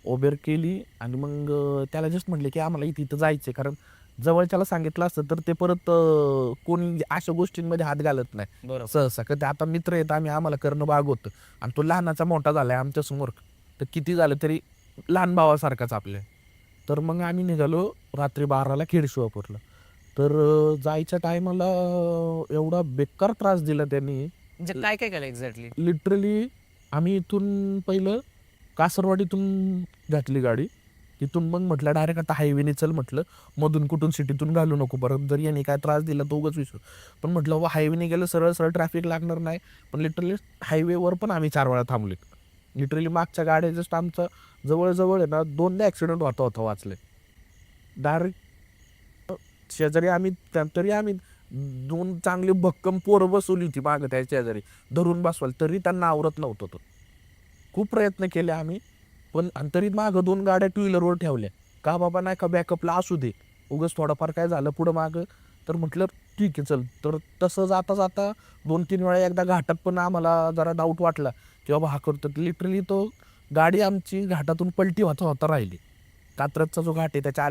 Uber केली आणि मग त्याला जस्ट म्हटले की आम्हाला इथं इथं जायचं आहे. कारण जवळच्याला सांगितलं असतं तर ते परत कोणी अशा गोष्टींमध्ये हात घालत नाही बरोबर. सहसा. का ते आता मित्र आहेत, आम्ही आम्हाला करणं भाग होतं. आणि तो लहानाचा मोठा झालाय आमच्यासमोर, तर किती झालं तरी लहान भावासारखाच आपल्या. तर मग आम्ही निघालो रात्री 12ला खेड शिवापूरला. तर जायच्या टायमाला एवढा बेकार त्रास दिला त्यांनी. म्हणजे काय काय केलं एक्झॅक्टली? लिटरली आम्ही इथून पहिलं कासरवाडीतून घातली गाडी. तिथून मग म्हटलं डायरेक्ट आता हायवेने चल म्हटलं. मधून कुठून सिटीतून घालू नको परत. जर याने काय त्रास दिला तर उगाच विसरू. पण म्हटलं बाबा हायवेने गेलं सरळ सरळ ट्रॅफिक लागणार नाही. पण लिटरली हायवेवर पण आम्ही 4 वेळा थांबले. लिटरली मागच्या गाड्या जस्ट आमचं जवळ आहे ना 2दा ॲक्सिडेंट होता होता वाचले. डायरेक्ट शेजारी आम्ही तरी आम्ही 2 चांगली भक्कम पोरं बसवली होती मागं त्या शेजारी. धरून बसवाल तरी त्यांना आवरत नव्हतं तो. खूप प्रयत्न केले आम्ही. पण आणि तरी मागं 2 गाड्या टू व्हीलरवर ठेवल्या. का बाबा नाही का बॅकअपला असू दे. उगाच थोडंफार काय झालं पुढं मागं तर म्हटलं ठीक आहे चल. तर तसं जाता जाता 2-3 वेळा एकदा घाटात पण आम्हाला जरा डाऊट वाटला, की बाबा हा करतो. लिटरली तो गाडी आमची घाटातून पलटी होता होता राहिली. कात्रजचा जो घाट आहे त्याच्या